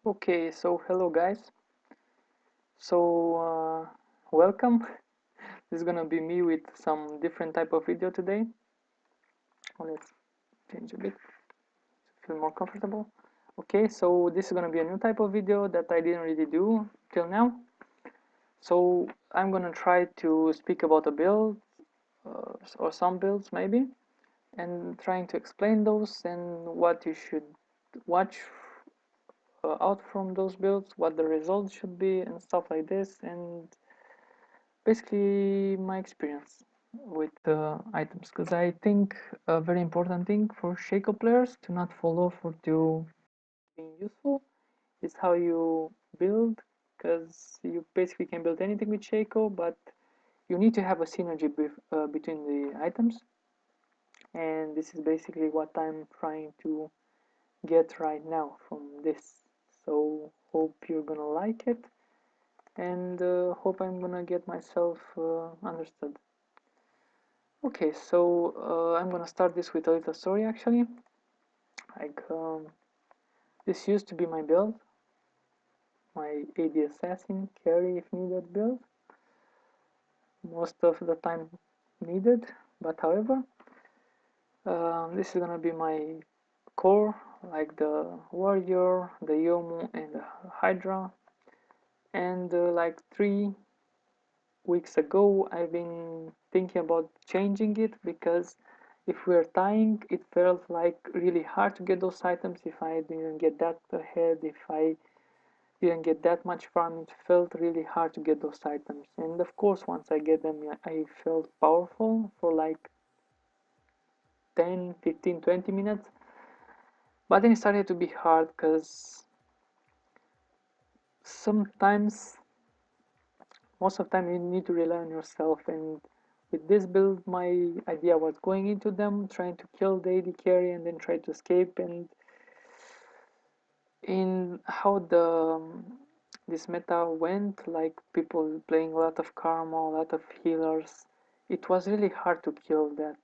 Okay, so hello guys. So welcome. This is gonna be me with some different type of video today. Let's change a bit to feel more comfortable. Okay, so this is gonna be a new type of video that I didn't really do till now. So I'm gonna try to speak about a build or some builds maybe, and trying to explain those and what you should watch out from those builds, what the results should be, and stuff like this, and basically my experience with items, because I think a very important thing for Shaco players to not follow for to being useful is how you build, because you basically can build anything with Shaco, but you need to have a synergy between the items, and this is basically what I'm trying to get right now from this. So hope you're gonna like it, and hope I'm gonna get myself understood. Okay, so I'm gonna start this with a little story actually. Like, this used to be my build, my AD assassin carry if needed build, most of the time needed, but however, this is gonna be my core, like the warrior, the Yomu, and the Hydra. And like 3 weeks ago, I've been thinking about changing it, because if we're tying, it felt like really hard to get those items. If I didn't get that ahead, if I didn't get that much farm, it felt really hard to get those items. And of course, once I get them, I felt powerful for like 10, 15, 20 minutes. But then it started to be hard, because sometimes, most of the time, you need to rely on yourself. And with this build, my idea was going into them, trying to kill the AD carry, and then try to escape. And in how this meta went, like people playing a lot of karma, a lot of healers, it was really hard to kill that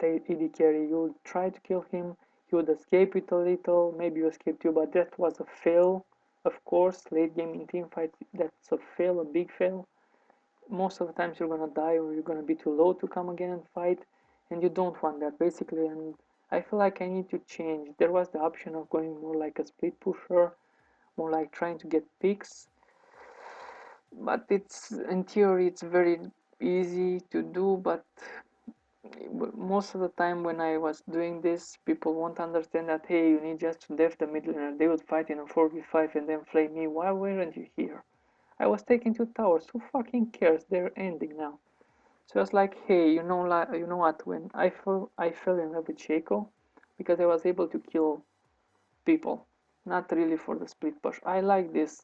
AD carry. You would try to kill him, you would escape it a little, maybe you escaped too, but that was a fail. Of course, late game in team fight, that's a fail, a big fail. Most of the times you're gonna die, or you're gonna be too low to come again and fight, and you don't want that basically. And I feel like I need to change. There was the option of going more like a split pusher, more like trying to get picks, but it's, in theory, it's very easy to do, but most of the time when I was doing this, people won't understand that, hey, you need just to def the mid laner. They would fight in a 4v5 and then flame me. Why weren't you here? I was taking 2 towers. Who fucking cares? They're ending now. So I was like, hey, you know what? When I fell in love with Shaco, because I was able to kill people, not really for the split push. I like this,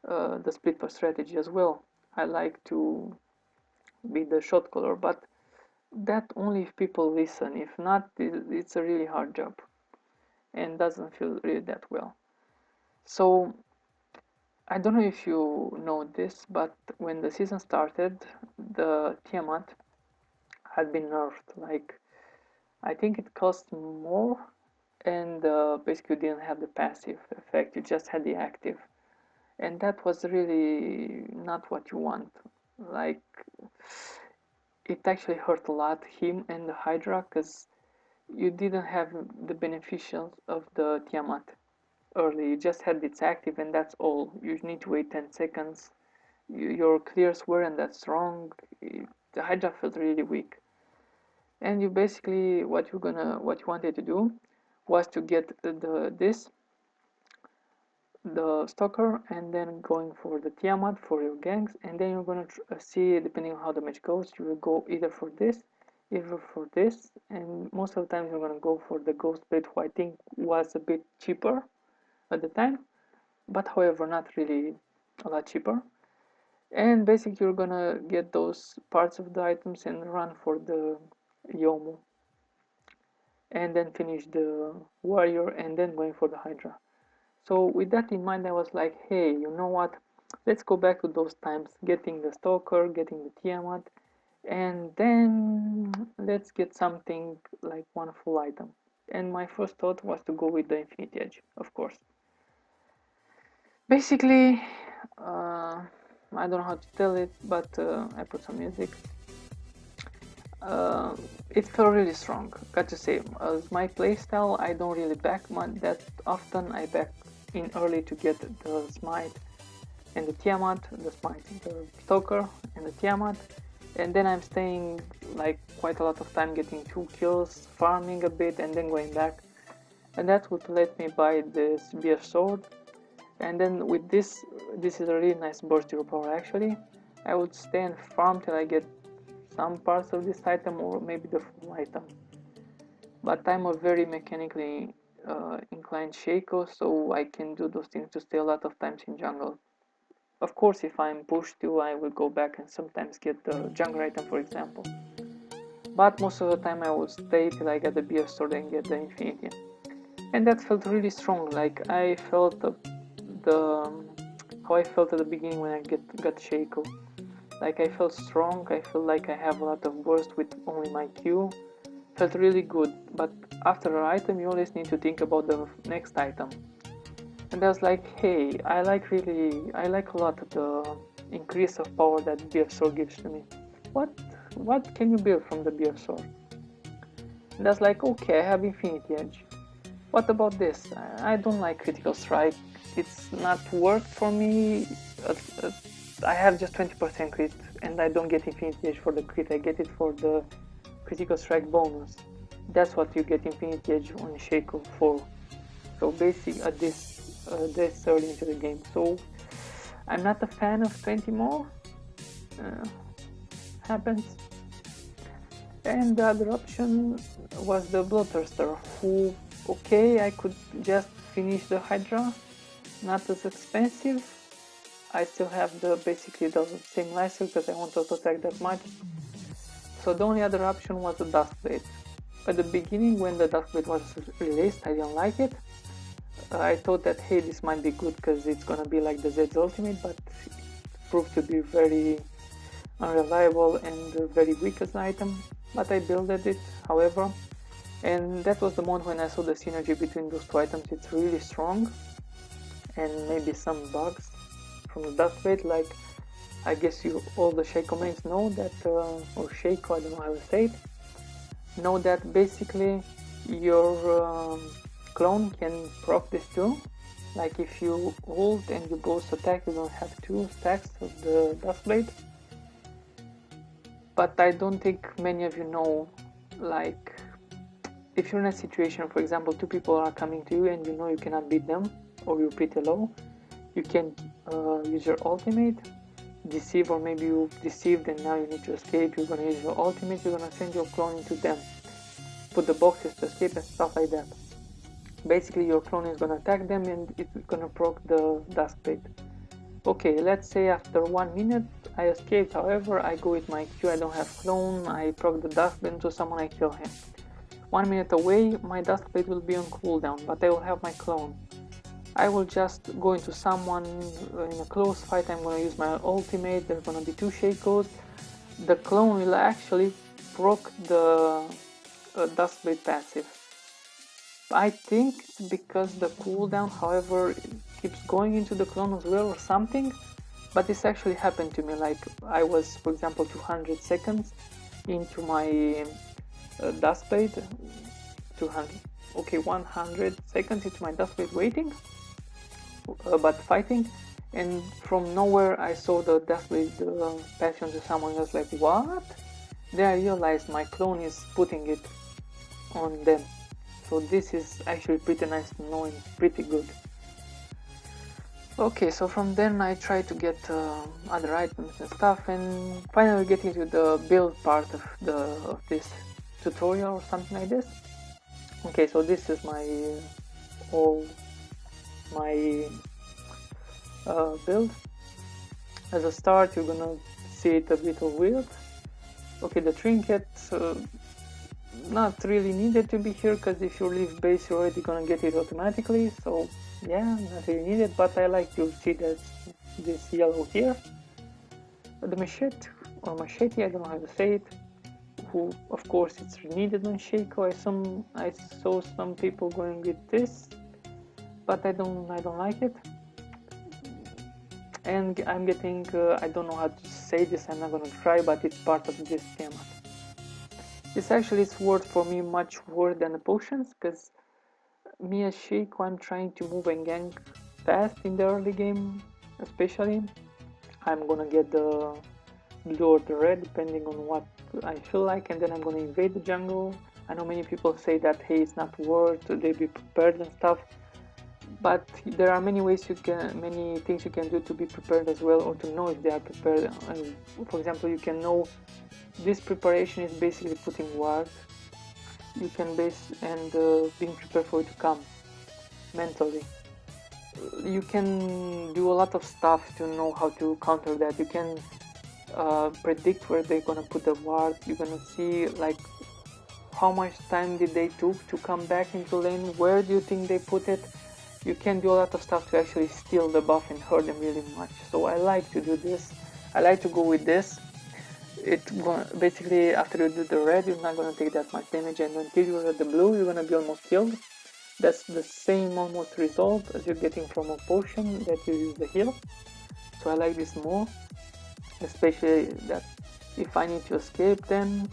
the split push strategy as well. I like to be the shot caller, but that only if people listen. If not, it's a really hard job and doesn't feel really that well. So I don't know if you know this, but when the season started, the Tiamat had been nerfed. Like, I think it cost more, and basically you didn't have the passive effect, you just had the active. And that was really not what you want. Like, it actually hurt a lot, him and the Hydra, because you didn't have the beneficials of the Tiamat early. You just had its active, and that's all. You need to wait 10 seconds. Your clears weren't that strong. The Hydra felt really weak. And you basically, what you wanted to do was to get the Stalker, and then going for the Tiamat for your ganks, and then you're gonna see, depending on how the match goes, you will go either for this, either for this, and most of the time you're gonna go for the Ghost Blade, who I think was a bit cheaper at the time, but however not really a lot cheaper. And basically you're gonna get those parts of the items and run for the Yomu, and then finish the warrior, and then going for the Hydra. So with that in mind, I was like, hey, you know what? Let's go back to those times, getting the Stalker, getting the Tiamat, and then let's get something like one full item. and my first thought was to go with the Infinity Edge, of course. Basically, I don't know how to tell it, but I put some music. It felt really strong, got to say. As my playstyle, I don't really back that often. I back in early to get the Smite and the Tiamat, the Smite, the Stalker and the Tiamat, and then I'm staying like quite a lot of time getting 2 kills, farming a bit and then going back, and that would let me buy this Beer Sword. And then with this is a really nice burst hero power actually. I would stay and farm till I get some parts of this item or maybe the full item. But I'm a very mechanically inclined Shaco, so I can do those things to stay a lot of times in jungle. Of course, if I'm pushed to, I will go back and sometimes get the jungle item, for example. But most of the time I will stay till I get the BF sword and get the Infinity. And that felt really strong. Like I felt how I felt at the beginning when I got Shaco. Like I felt strong. I feel like I have a lot of burst with only my Q. Felt really good. But after an item, you always need to think about the next item. And I was like, hey, I like a lot the increase of power that BF sword gives to me. What can you build from the BF sword? And I was like, okay, I have Infinity Edge. What about this? I don't like critical strike. It's not worked for me. I have just 20% crit and I don't get Infinity Edge for the crit. I get it for the critical strike bonus. That's what you get Infinity Edge on Shaco for. So basically at this early into the game. So I'm not a fan of 20 more. Happens. And the other option was the Bloodthirster, who, okay, I could just finish the Hydra, not as expensive. I still have basically the same license because I want to attack that much. So the only other option was the Duskblade. At the beginning, when the Duskblade was released, I didn't like it. I thought that, hey, this might be good because it's gonna be like the Zed's ultimate, but it proved to be very unreliable and very weak as an item. But I builded it, however, and that was the moment when I saw the synergy between those two items. It's really strong, and maybe some bugs from the Duskblade, like I guess you all the Shacomanians know that, or Shaco, I don't know how to say it, know that basically your clone can proc this too. Like if you ult and you both attack, you don't have 2 stacks of the Duskblade. But I don't think many of you know, like, if you're in a situation, for example, 2 people are coming to you and you know you cannot beat them, or you're pretty low, you can use your ultimate, deceive, or maybe you deceived and now you need to escape, you're gonna use your ultimate, you're gonna send your clone into them, put the boxes to escape and stuff like that. Basically your clone is gonna attack them and it's gonna proc the Duskblade. Okay, let's say after 1 minute I escaped, however, I go with my Q, I don't have clone, I proc the Duskblade to someone, I kill him. 1 minute away, my Duskblade will be on cooldown, but I will have my clone. I will just go into someone in a close fight, I'm gonna use my ultimate, there's gonna be 2 Shacos. The clone will actually proc the Duskblade passive. I think it's because the cooldown, however, keeps going into the clone as well or something, but this actually happened to me. Like I was, for example, 200 seconds into my Duskblade, 100 seconds into my Duskblade waiting, but fighting, and from nowhere I saw the Duskblade passion to someone. I was like, what? Then I realized my clone is putting it on them. So this is actually pretty nice to know and pretty good. Okay, so from then I try to get other items and stuff, and finally get into the build part of this tutorial or something like this. Okay, so this is my build. As a start, you're gonna see it a bit weird. Okay, the trinket. Not really needed to be here because if you leave base you're already gonna get it automatically, so yeah, not really needed, but I like to see that this yellow here. The machete, or machete, I don't know how to say it, who of course it's needed on Shaco. I saw some people going with this, but I don't like it. And I'm getting I don't know how to say this, I'm not gonna try, but it's part of this Tiamat. This actually is worth for me much more than the potions, because me as Shaco, I'm trying to move and gank fast in the early game, especially. I'm gonna get the blue or the red depending on what I feel like, and then I'm gonna invade the jungle. I know many people say that hey, it's not worth, they be prepared and stuff, but there are many ways many things you can do to be prepared as well, or to know if they are prepared. For example, you can know this preparation is basically putting ward. You can base and being prepared for it to come mentally. You can do a lot of stuff to know how to counter that. You can predict where they're gonna put the ward. You're gonna see like how much time did they took to come back into lane, where do you think they put it. You can do a lot of stuff to actually steal the buff and hurt them really much. So I like to do this. I like to go with this. Basically after you do the red, you're not gonna take that much damage, and until you're at the blue, you're gonna be almost killed. That's the same almost result as you're getting from a potion that you use the heal. So I like this more, especially that if I need to escape them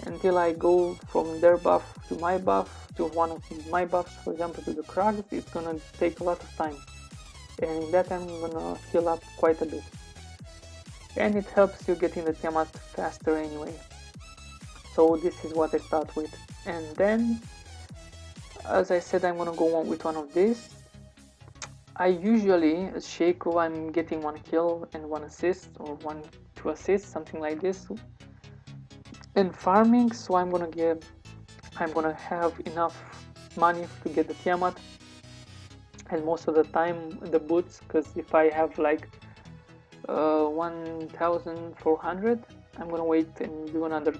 until I go from their buff to my buff to one of my buffs, for example to the Krugs, it's gonna take a lot of time, and in that time I'm gonna heal up quite a bit, and it helps you getting the Tiamat faster anyway. So this is what I start with, and then as I said, I'm gonna go on with one of these. I usually, as Shaco, I'm getting 1 kill and 1 assist, or 2 assists, something like this, in farming. So I'm gonna have enough money to get the Tiamat, and most of the time the boots, because if I have like 1400, I'm gonna wait and do another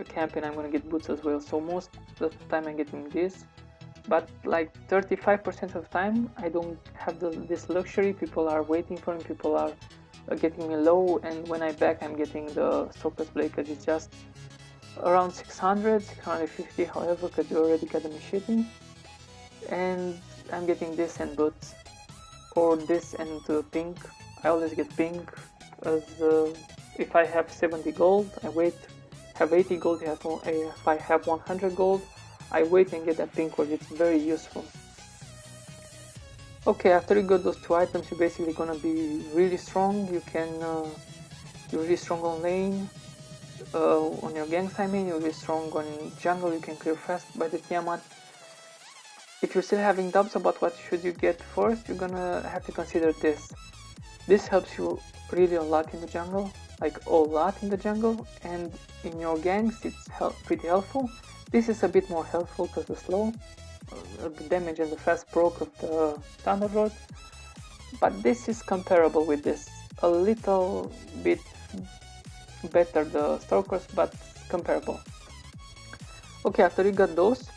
campaign, I'm gonna get boots as well. So most of the time I'm getting this, but like 35% of the time I don't have this luxury. People are waiting for me, people are getting me low, and when I back I'm getting the Stalker's Blade, because it's just around 600, 650, however, because you already got the macheting, and I'm getting this and boots, or this and pink. I always get pink, as if I have 70 gold, I wait, have 80 gold, if I have 100 gold, I wait and get that pink one. It's very useful. Okay, after you got those 2 items, you're basically gonna be really strong. You can, you're really strong on lane, on your ganks, I mean, you're really strong on jungle, you can clear fast by the Tiamat. If you're still having doubts about what should you get first, you're gonna have to consider this. This helps you really a lot in the jungle, like a lot in the jungle, and in your ganks it's pretty helpful. This is a bit more helpful because the slow, the damage and the fast proc of the Standard Rod, but this is comparable with this, a little bit better the Stalkers, but comparable. Okay, after you got those,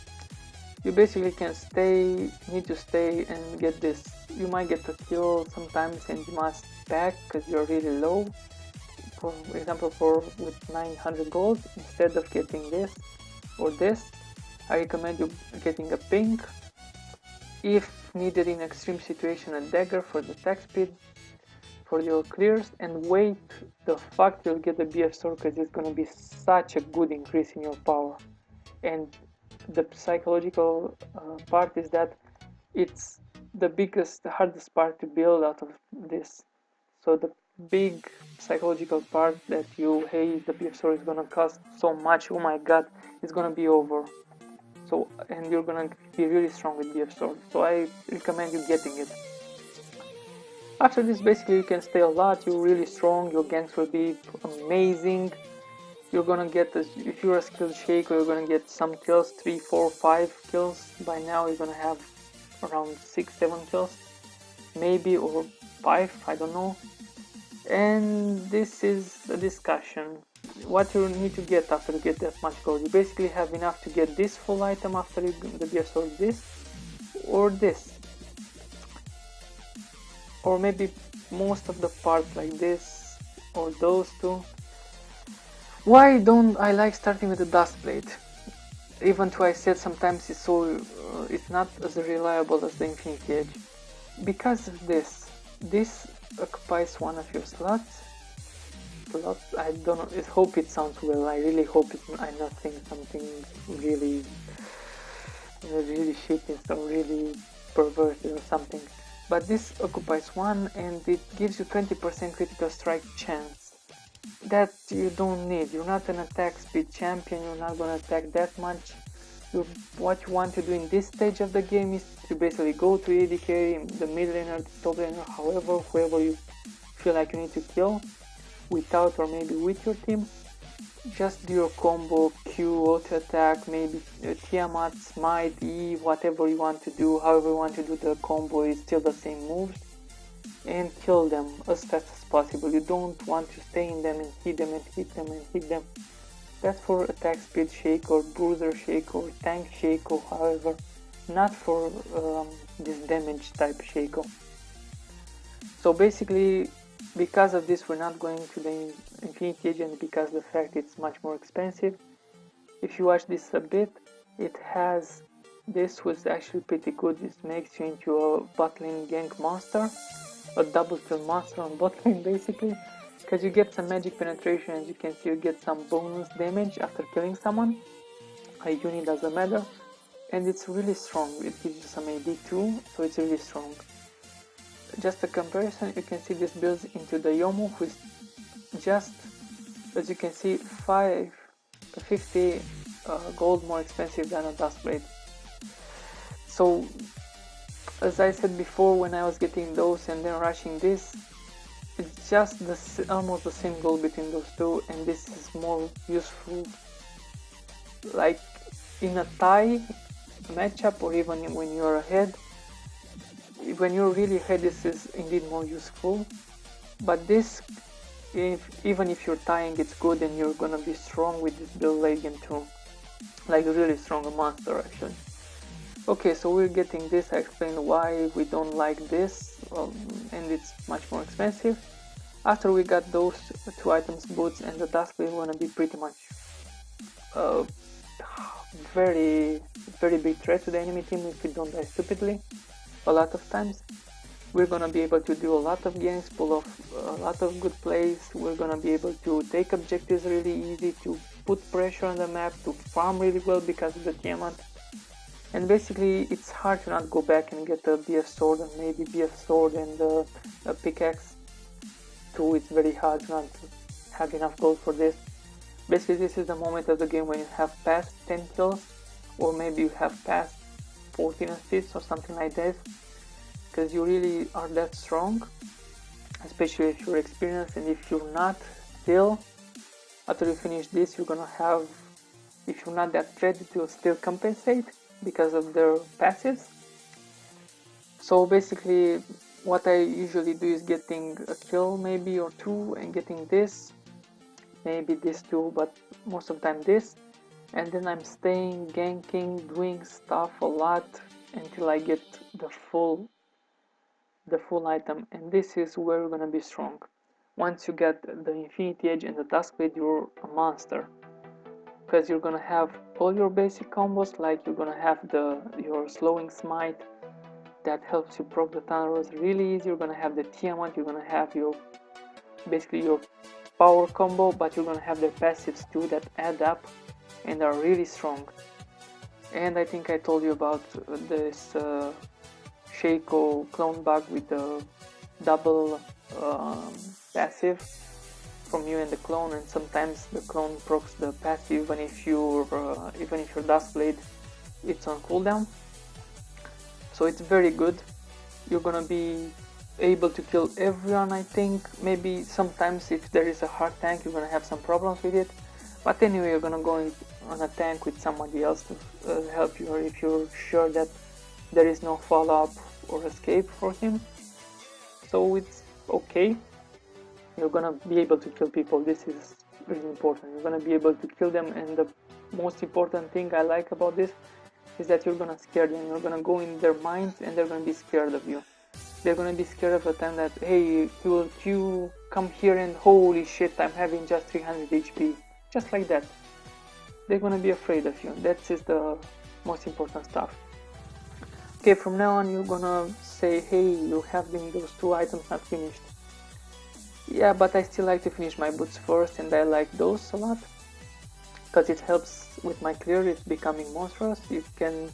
you basically need to stay and get this. You might get a kill sometimes and you must back because you're really low. For example, with 900 gold, instead of getting this or this, I recommend you getting a pink. If needed in extreme situation, a dagger for the attack speed, for your clears, and wait the fact you'll get the BF sword, because it's gonna be such a good increase in your power. And the psychological part is that it's the hardest part to build out of this. So the big psychological part that hey, the BF sword is gonna cost so much, oh my god, it's gonna be over. So, and you're gonna be really strong with BF sword. So I recommend you getting it. After this, basically you can stay a lot, you're really strong, your ganks will be amazing. You're gonna get, if you're a skilled Shaco, you're gonna get some kills, 3, 4, 5 kills. By now you're gonna have around 6, 7 kills, maybe, or 5, I don't know. And this is a discussion. What you need to get after you get that much gold. You basically have enough to get this full item after the BS, or this, or this. Or maybe most of the parts like this, or those two. Why don't I like starting with the dust blade? Even though I said sometimes it's not as reliable as the Infinity Edge. Because of this occupies one of your slots. I don't know, I hope it sounds well. I really hope I'm not saying something really shitty, so really perverted or something. But this occupies one and it gives you 20% critical strike chance. That you don't need. You're not an attack speed champion, you're not gonna attack that much. What you want to do in this stage of the game is to basically go to AD carry, the mid laner, the top laner, whoever you feel like you need to kill, without or maybe with your team. Just do your combo, Q, auto attack, maybe Tiamat, Smite, E, whatever you want to do, however you want to do the combo is still the same moves, and kill them as fast as possible. You don't want to stay in them and hit them and hit them and hit them. That's for attack speed Shaco or bruiser Shaco or tank Shaco, however, not for this damage type Shaco. So basically, because of this, we're not going to the Infinity Edge, and because of the fact it's much more expensive. If you watch this a bit, this was actually pretty good. This makes you into a bot lane gank monster, a double kill monster on bot lane basically, because you get some magic penetration. As you can see, you get some bonus damage after killing someone. A unit doesn't matter, and it's really strong. It gives you some AD too, so it's really strong. Just a comparison, you can see this builds into the Yomu, who is just, as you can see, 50 gold more expensive than a dust blade. So as I said before, when I was getting those and then rushing this, it's just almost the same goal between those two, and this is more useful like in a tie matchup, or even when you're ahead. When you're really ahead, this is indeed more useful. But this, even if you're tying, it's good, and you're gonna be strong with this build late game too. Like really strong monster actually. Okay, so we're getting this. I explained why we don't like this, and it's much more expensive. After we got those two items, boots and the dust blade, gonna be pretty much very big threat to the enemy team if we don't die stupidly. A lot of times we're gonna be able to do a lot of games, pull off a lot of good plays. We're gonna be able to take objectives really easy, to put pressure on the map, to farm really well because of the Tiamat. And basically it's hard to not go back and get a BF sword and maybe BF sword and a pickaxe too. It's very hard to not have enough gold for this. Basically this is the moment of the game when you have passed 10 kills, or maybe you have passed 14 assists or something like this, because you really are that strong, especially if you're experienced. And if you're not, still after you finish this, you're gonna have, if you're not that ready, to still compensate because of their passives. So basically what I usually do is getting a kill maybe or two and getting this, maybe this too, but most of the time this, and then I'm staying, ganking, doing stuff a lot until I get the full item. And this is where you're gonna be strong. Once you get the Infinity Edge and the Dusk Blade, you're a monster, because you're gonna have all your basic combos. Like you're gonna have your slowing smite that helps you proc the Thunderous really easy. You're gonna have the Tiamat, you're gonna have basically your power combo, but you're gonna have the passives too that add up and are really strong. And I think I told you about this Shaco clone bug with the double passive from you and the clone, and sometimes the clone procs the passive even if your Dust Blade it's on cooldown. So it's very good. You're gonna be able to kill everyone, I think. Maybe sometimes if there is a hard tank, you're gonna have some problems with it. But anyway, you're gonna go on a tank with somebody else to help you, or if you're sure that there is no follow-up or escape for him. So it's okay. You're gonna be able to kill people. This is really important. You're gonna be able to kill them, and the most important thing I like about this is that you're gonna scare them. You're gonna go in their minds and they're gonna be scared of you. They're gonna be scared of the time that, hey, you come here and holy shit, I'm having just 300 HP. just like that. They're gonna be afraid of you. That is the most important stuff. Okay, from now on you're gonna say, hey, you have those 2 items not finished. Yeah, but I still like to finish my boots first, and I like those a lot because it helps with my clear. It's becoming monstrous. You can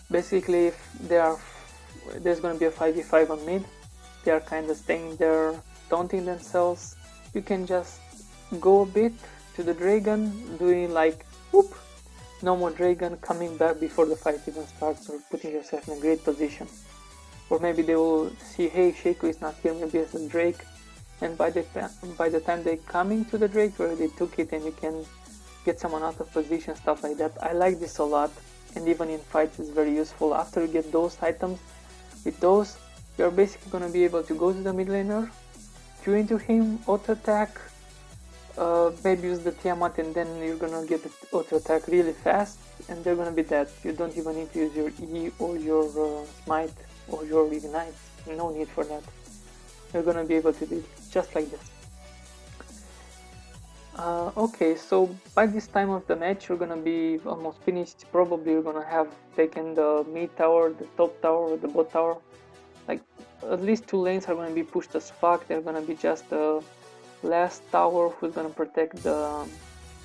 basically, if there's gonna be a 5v5 on mid, they are kind of staying there taunting themselves. You can just go a bit to the dragon, doing like whoop, no more dragon, coming back before the fight even starts, or putting yourself in a great position. Or maybe they will see, hey, Shaco is not here, maybe it's a Drake, and by the time they coming to the Drake, you already took it and you can get someone out of position, stuff like that. I like this a lot, and even in fights it's very useful. After you get those items, with those, you're basically gonna be able to go to the mid laner, Q into him, auto attack, maybe use the Tiamat, and then you're gonna get the auto attack really fast, and they're gonna be dead. You don't even need to use your E or your Smite or your Ignite. No need for that. You're gonna be able to do it just like this. Okay, so by this time of the match you're gonna be almost finished. Probably you're gonna have taken the mid tower, the top tower, or the bot tower. Like at least 2 lanes are gonna be pushed as fuck. They're gonna be just the last tower who's gonna protect the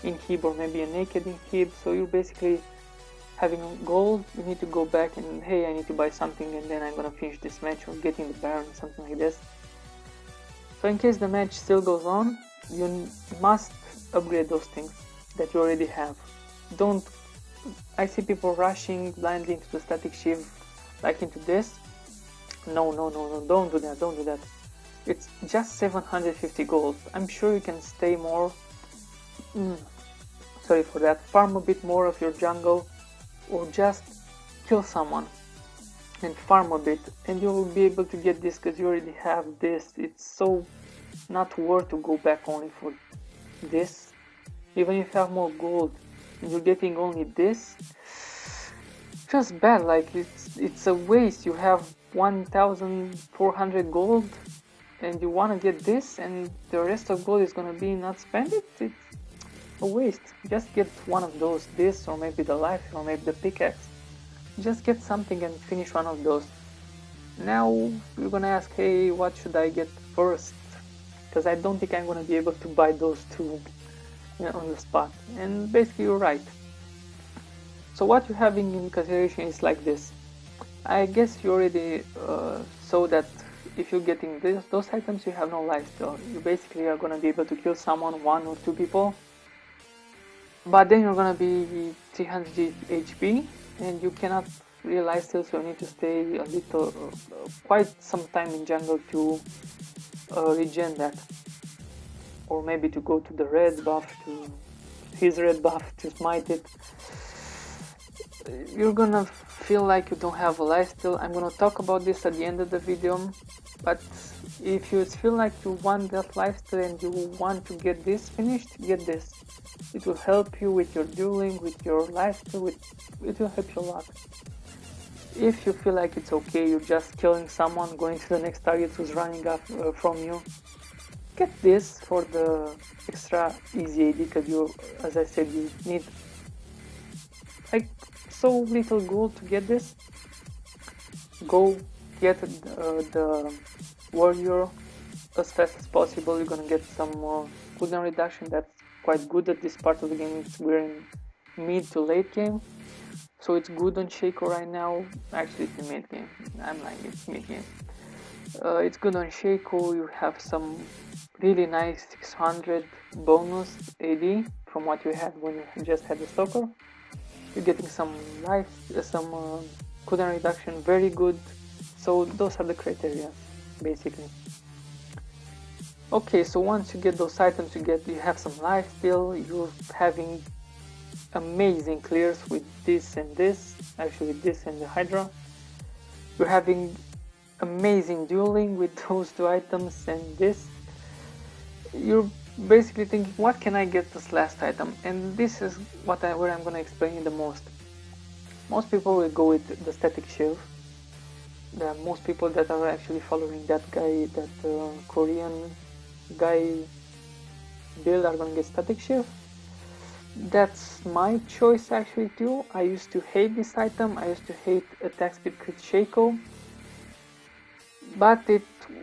inhib, or maybe a naked inhib. So you're basically having gold. You need to go back and, hey, I need to buy something, and then I'm gonna finish this match, or getting the Baron or something like this. So in case the match still goes on, you must upgrade those things that you already have. Don't, I see people rushing blindly into the static shiv, like into this. No, don't do that. It's just 750 gold. I'm sure you can stay more, sorry for that, farm a bit more of your jungle, or just kill someone and farm a bit, and you will be able to get this because you already have this. It's so not worth to go back only for this. Even if you have more gold and you're getting only this, just bad. Like it's a waste. You have 1400 gold and you want to get this, and the rest of gold is gonna be not spend it. It's a waste. Just get one of those, this, or maybe the life, or maybe the pickaxe. Just get something and finish one of those. Now you're gonna ask, hey, what should I get first? Because I don't think I'm gonna be able to buy those 2 on the spot. And basically you're right. So what you're having in consideration is like this. I guess you already saw that if you're getting those items, you have no lifesteal. You basically are gonna be able to kill someone, 1 or 2 people, but then you're gonna be 300 HP and you cannot realize still, so you need to stay a little, quite some time in jungle to regen that, or maybe to go to the red buff, to his red buff, to smite it. You're gonna feel like you don't have a lifesteal. I'm gonna talk about this at the end of the video, but if you feel like you want that lifesteal and you want to get this finished, get this. It will help you with your dueling, with your lifesteal, it will help you a lot. If you feel like it's okay, you're just killing someone, going to the next target who's running up from you, get this for the extra easy AD, because you, as I said, you need like so little gold to get this. Go get the warrior as fast as possible. You're gonna get some cooldown reduction. That's quite good at this part of the game. We're in mid to late game, so it's good on Shaco right now. Actually, it's in mid game. I'm lying, it's mid game. It's good on Shaco. You have some really nice 600 bonus AD from what you had when you just had the Stalker. You're getting some life, some cooldown reduction, very good. So those are the criteria, basically. Okay, so once you get those items, you have some life still. You're having amazing clears with this and this, actually this and the Hydra. You're having amazing dueling with those 2 items and this. You're basically thinking, what can I get this last item? And this is where I'm gonna explain you the most. Most people will go with the static shield. There are most people that are actually following that guy, that Korean guy build, are gonna get static shield. That's my choice actually too. I used to hate this item. I used to hate attack speed crit Shaco, but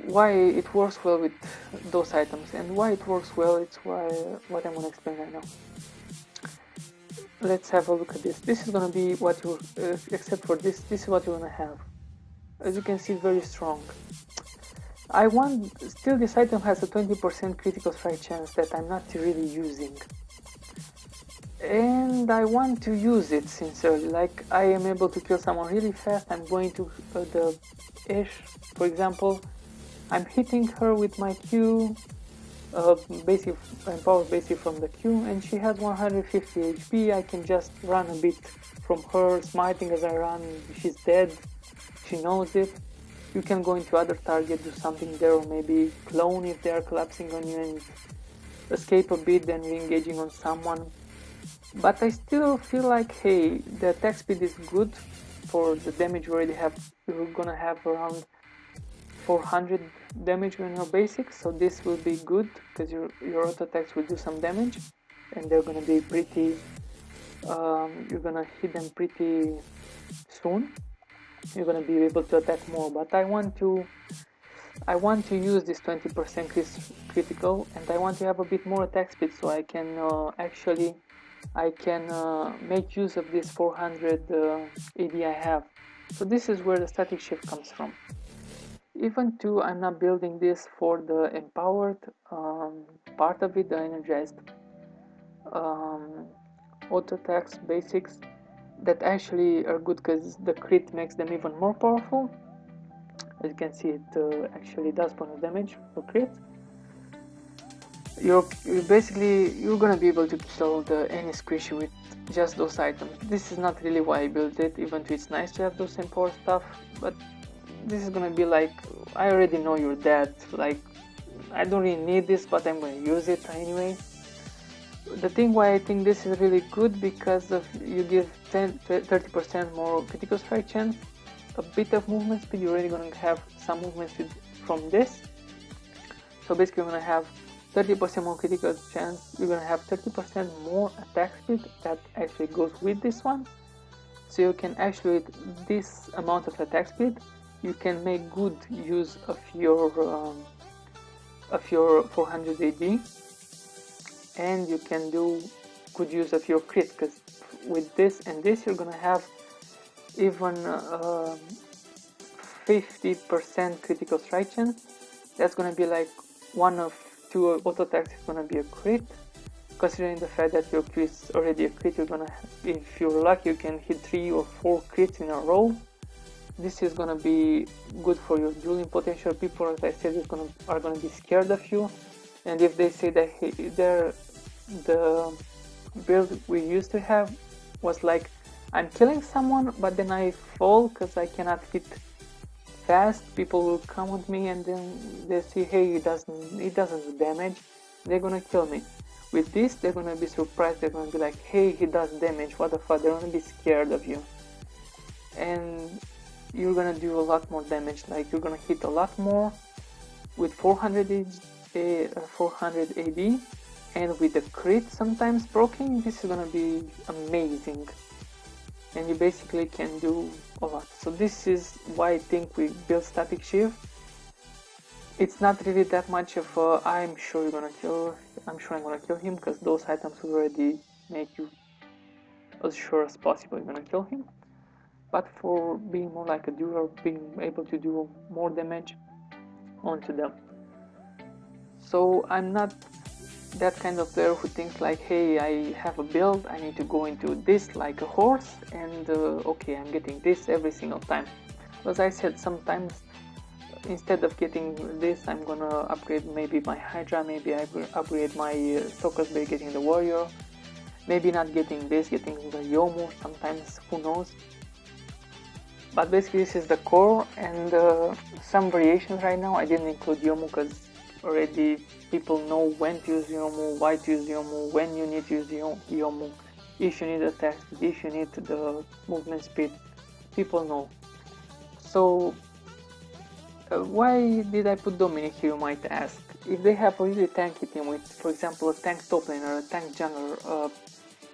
why it works well with those items, and why it works well, it's what I'm gonna explain right now. Let's have a look at this. This is gonna be what you except for this is what you're gonna have. As you can see, very strong. I want still this item has a 20% critical strike chance that I'm not really using, and I want to use it sincerely. Like, I am able to kill someone really fast. I'm going to the Ish, for example. I'm hitting her with my Q, basic empowered basically from the Q, and she has 150 HP. I can just run a bit from her, smiting as I run. She's dead. She knows it. You can go into other target, do something there, or maybe clone if they are collapsing on you and escape a bit, then re-engaging on someone. But I still feel like, hey, the attack speed is good for the damage we already have. We're gonna have around 400 damage when you're basic, so this will be good because your auto attacks will do some damage, and they're gonna be pretty. You're gonna hit them pretty soon. You're gonna be able to attack more, but I want to use this 20% critical, and I want to have a bit more attack speed, so I can make use of this 400 AD I have. So this is where the static shift comes from. Even too, I'm not building this for the empowered part of it, the energized auto attacks basics that actually are good because the crit makes them even more powerful. As you can see, it actually does bonus damage for crit. You're gonna be able to kill any squishy with just those items. This is not really why I built it, even though it's nice to have those empowered stuff, but this is gonna be like, I already know you're dead, like, I don't really need this, but I'm gonna use it anyway. The thing why I think this is really good, because of you give 30% more critical strike chance, a bit of movement speed. You're already gonna have some movement speed from this, so basically you're gonna have 30% more critical chance. You're gonna have 30% more attack speed that actually goes with this one, so you can actually, with this amount of attack speed, you can make good use of your 400 AD, and you can do good use of your crit, because with this and this you're gonna have even 50% critical strike chance. That's gonna be like one of two auto attacks is gonna be a crit. Considering the fact that your Q is already a crit, you're gonna, if you're lucky, you can hit 3 or 4 crits in a row. This is gonna be good for your dueling potential. People, as I said, are gonna be scared of you, and if they say that, hey, the build we used to have was like, I'm killing someone but then I fall because I cannot hit fast, people will come with me and then they see, hey, it doesn't do damage, they're gonna kill me. With this, they're gonna be surprised, they're gonna be like, hey, he does damage, what the fuck, they're gonna be scared of you. And you're gonna do a lot more damage, like you're gonna hit a lot more with 400 AD, and with the crit sometimes broken, this is gonna be amazing, and you basically can do a lot. So this is why I think we built static shift. It's not really that much of a, I'm sure I'm gonna kill him, because those items will already make you as sure as possible you're gonna kill him. But for being more like a duo, being able to do more damage onto them. So I'm not that kind of player who thinks like, hey, I have a build, I need to go into this like a horse, and okay, I'm getting this every single time. As I said, sometimes instead of getting this, I'm gonna upgrade maybe my Hydra, maybe I upgrade my Stalker's Bay, getting the Warrior, maybe not getting this, getting the Yomu, sometimes, who knows. But basically this is the core, and some variations right now. I didn't include Yomu because already people know when to use Yomu, why to use Yomu, when you need to use Yomu, if you need attack speed, if you need the movement speed, people know. So why did I put Dominic here, you might ask? If they have a really tanky team with, for example, a tank top laner, a tank jungler,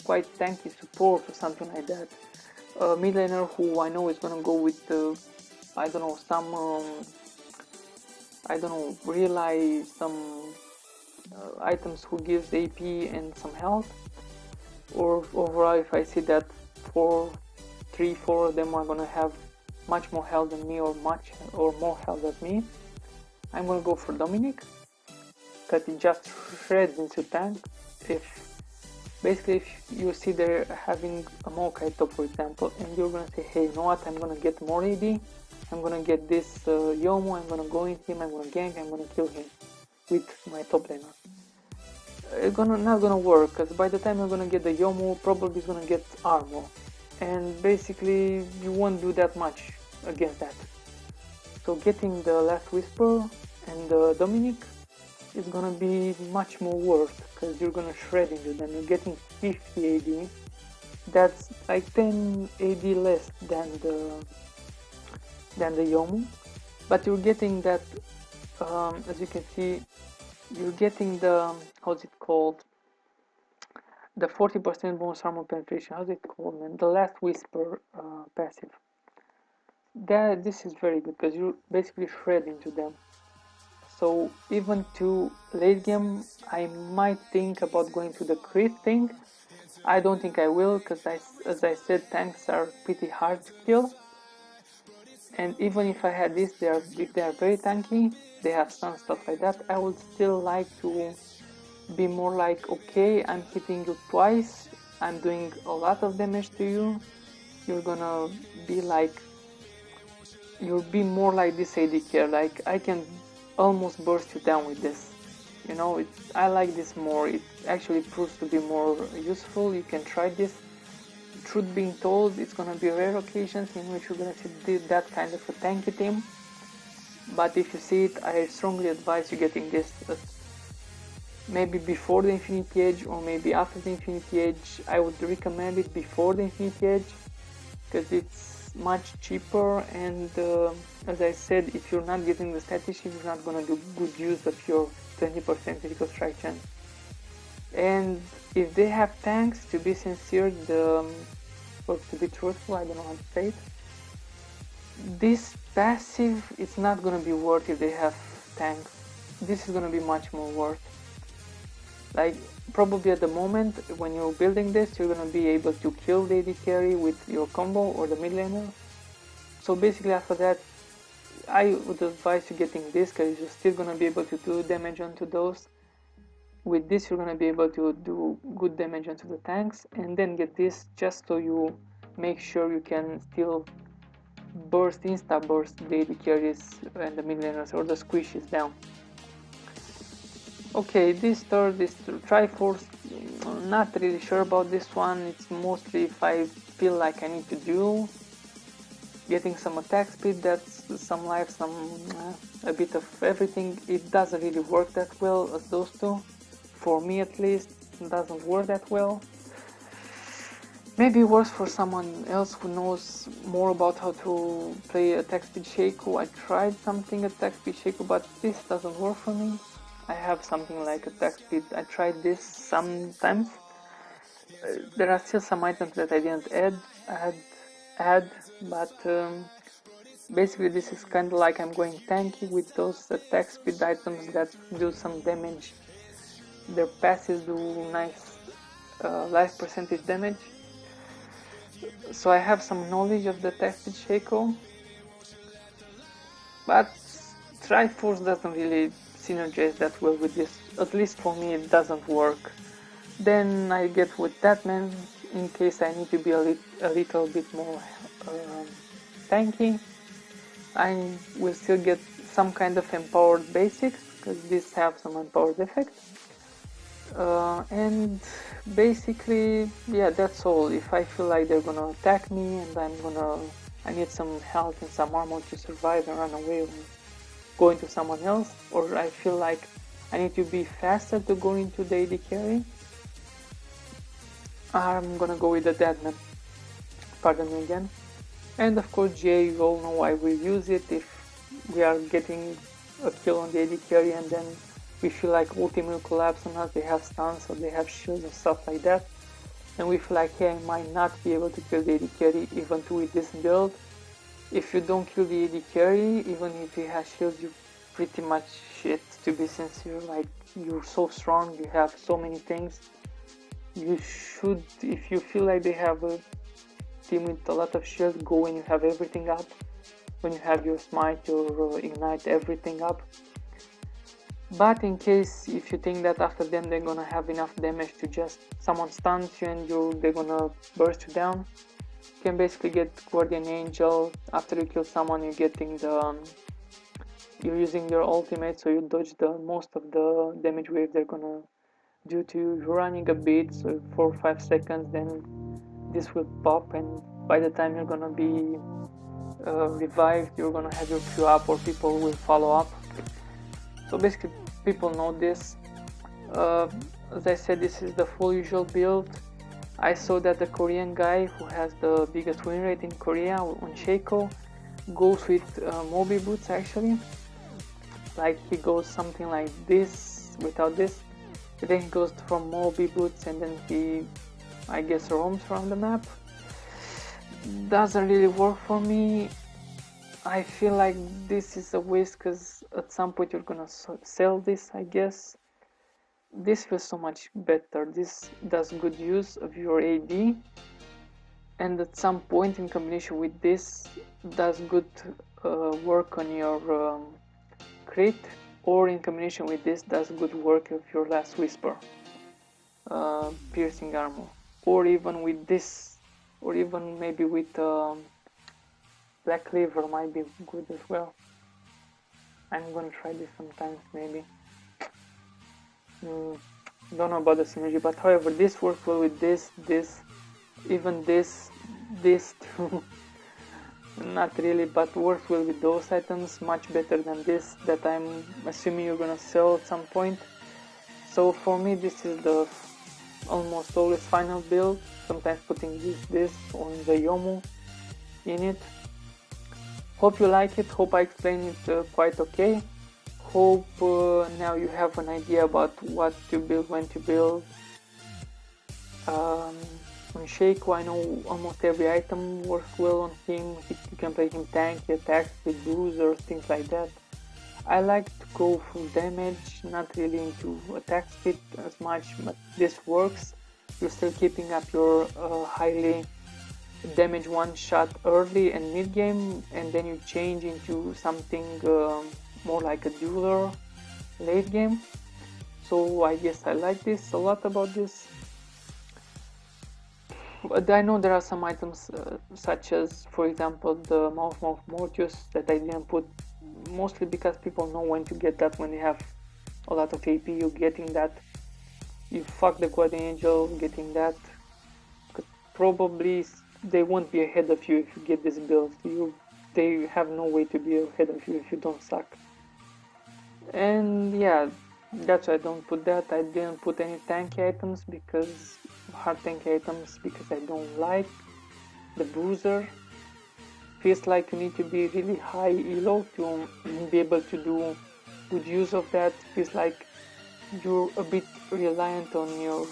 quite tanky support or something like that. Mid laner who I know is gonna go with I don't know, some I don't know, realize some items who gives AP and some health, or overall if I see that 4 of them are gonna have much more health than me, or more health than me, I'm gonna go for Dominic, because it just shreds into tank. Basically if you see they're having a Maokai top, for example, and you're gonna say, hey, you know what, I'm gonna get more AD, I'm gonna get this Yomo, I'm gonna go into him, I'm gonna gank, I'm gonna kill him with my top laner. It's not gonna work, because by the time you're gonna get the Yomo, probably is gonna get armor, and basically you won't do that much against that. So getting the Last Whisper and the Dominic is gonna be much more worth, because you're gonna shred into them. You're getting 50 AD, that's like 10 AD less than the Yomu, but you're getting that, as you can see, you're getting the, how's it called, the 40% bonus armor penetration, how's it called, man, the Last Whisper passive. This is very good, because you basically shred into them. So even to late game, I might think about going to the crit thing. I don't think I will, because as I said, tanks are pretty hard to kill. And even if I had this, if they are very tanky, they have some stuff like that, I would still like to be more like, okay, I'm hitting you twice, I'm doing a lot of damage to you, you're gonna be like, you'll be more like this AD carry, like I can almost burst you down with this. You know, I like this more, it actually proves to be more useful. You can try this. Truth being told, it's gonna be rare occasions in which you're gonna see that kind of a tanky team, but if you see it, I strongly advise you getting this maybe before the Infinity Age or maybe after the Infinity Age. I would recommend it before the Infinity Age, because it's much cheaper, and as I said, if you're not getting the static shield, you're not gonna do good use of your 20% critical strike chance. And if they have tanks, to be sincere, or to be truthful, I don't know how to say it, this passive, it's not gonna be worth if they have tanks. This is gonna be much more worth. Like, probably at the moment, when you're building this, you're gonna be able to kill the AD carry with your combo or the mid laner. So basically after that, I would advise you getting this, because you're still gonna be able to do damage onto those. With this, you're gonna be able to do good damage onto the tanks, and then get this just so you make sure you can still insta-burst the AD carries and the mid laners or the squishes down. Okay, this third is Triforce. Not really sure about this one. It's mostly if I feel like I need to duel. Getting some attack speed, that's some life, a bit of everything. It doesn't really work that well as those two. For me at least, it doesn't work that well. Maybe it works for someone else who knows more about how to play attack speed Shaco. I tried something attack speed Shaco, but this doesn't work for me. I have something like attack speed. I tried this sometimes. There are still some items that I didn't add, but basically this is kind of like I'm going tanky with those attack speed items that do some damage. Their passes do nice life percentage damage. So I have some knowledge of the attack speed Shaco, but Triforce doesn't really synergize that well with this. At least for me, it doesn't work. Then I get with Deadman in case I need to be a little bit more tanky. I will still get some kind of empowered basics, because these have some empowered effect. And basically, yeah, that's all. If I feel like they're gonna attack me and I need some health and some armor to survive and run away and go into someone else, or I feel like I need to be faster to go into the AD carry, I'm gonna go with the Deadman. Pardon me again. And of course, GA, you all know I will use it if we are getting a kill on the AD carry and then we feel like ultimate will collapse on us, they have stuns or they have shields and stuff like that. and we feel like, hey, I might not be able to kill the AD carry even with this build. If you don't kill the AD carry, even if he has shields, you pretty much shit, to be sincere. Like, you're so strong, you have so many things. You should, if you feel like they have a team with a lot of shields, go when you have everything up. When you have your smite, your ignite, everything up. But in case if you think that after them they're gonna have enough damage to just someone stuns you and they're gonna burst you down, you can basically get Guardian Angel. After you kill someone, you're getting the you're using your ultimate, so you dodge the most of the damage wave they're gonna do to you. You're running a bit, so 4 or 5 seconds, then this will pop, and by the time you're gonna be revived, you're gonna have your Q up, or people will follow up. So basically people know this. As I said, this is the full usual build. I saw that the Korean guy who has the biggest win rate in Korea on Shaco goes with Mobi boots actually. Like, he goes something like this without this, and then he goes from Mobi boots, and then he, I guess, roams around the map. Doesn't really work for me. I feel like this is a waste, because at some point you're gonna sell this, I guess. This feels so much better. This does good use of your AD, and at some point in combination with this does good work on your crit, or in combination with this does good work of your last whisper, piercing armor, or even with this, or even maybe with Black Cleaver might be good as well. I'm gonna try this sometimes maybe. Don't know about the synergy, but however, this works well with this, even this too. Not really, but works well with those items, much better than this that I'm assuming you're gonna sell at some point. So for me, this is the almost always final build, sometimes putting this on the Yomu in it. Hope you like it, hope I explained it quite okay. Hope now you have an idea about what to build, when to build. On Shaco, I know almost every item works well on him. You can play him tank, he attacks with bruisers, things like that. I like to go full damage, not really into attack speed as much, but this works. You're still keeping up your highly damage one shot early and mid game, and then you change into something more like a dueler late game. So I guess I like this a lot about this. But I know there are some items such as, for example, the Mouth Mortius that I didn't put, mostly because people know when to get that. When they have a lot of AP, you're getting that. You fuck the Guardian Angel getting that. Probably they won't be ahead of you if you get this build. They have no way to be ahead of you if you don't suck. And yeah, that's why I don't put that. I didn't put any tanky items, because hard tanky items, because I don't like the bruiser. Feels like you need to be really high elo to be able to do good use of that. Feels like you're a bit reliant on your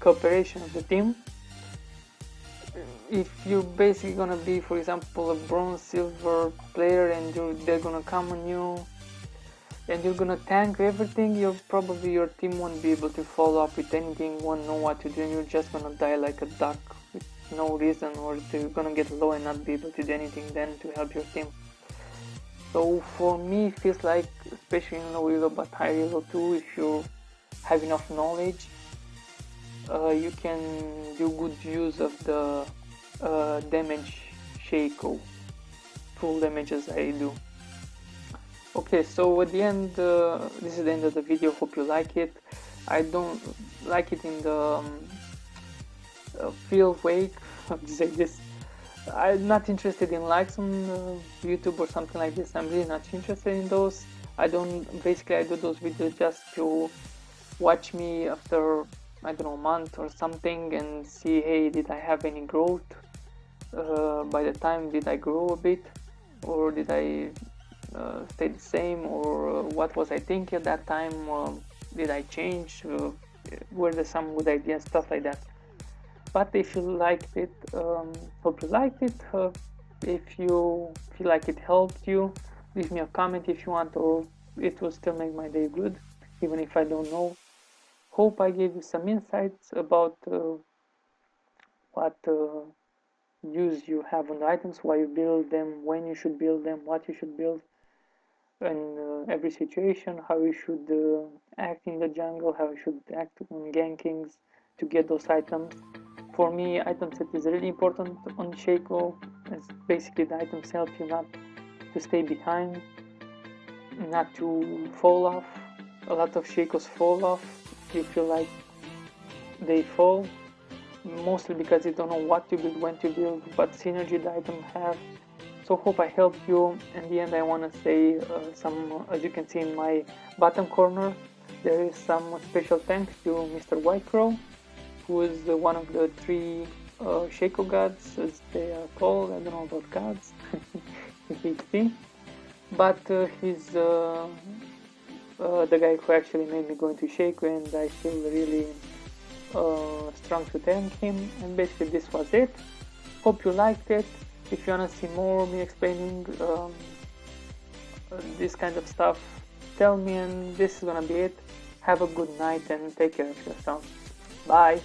cooperation of the team. If you're basically gonna be, for example, a bronze silver player, and they're gonna come on you and you're gonna tank everything, your team won't be able to follow up with anything, won't know what to do, and you're just gonna die like a duck with no reason, or you're gonna get low and not be able to do anything then to help your team. So for me, it feels like, especially in low elo but high elo too, if you have enough knowledge, you can do good use of the damage Shaco, full damage as I do. Okay, so at the end, this is the end of the video. Hope you like it. I don't like it in the feel way, how to say this. I'm not interested in likes on YouTube or something like this. I'm really not interested in those. I do those videos just to watch me after, I don't know, a month or something, and see, hey, did I have any growth? By the time, did I grow a bit, or did I stay the same, or what was I thinking at that time? Did I change? were there some good ideas, stuff like that. But if you liked it, hope you liked it. If you feel like it helped you, leave me a comment if you want, or it will still make my day good, even if I don't know. Hope I gave you some insights about what use you have on the items, why you build them, when you should build them, what you should build in every situation, how you should act in the jungle, how you should act on gankings to get those items. For me, item set is really important on Shaco. It's basically the items help you not to stay behind, not to fall off. A lot of Shacos fall off. You feel like they fall, mostly because you don't know what to build, when to build, what synergy the item have. So hope I helped you. In the end, I want to say as you can see in my bottom corner, there is some special thanks to Mr. Whitecrow, who is one of the 3 Shaco gods, as they are called. I don't know about gods, but he's the guy who actually made me go into Shaco, and I feel really strong to thank him. And basically this was it. Hope you liked it. If you want to see more of me explaining this kind of stuff, tell me, and this is gonna be it. Have a good night and take care of yourself. Bye.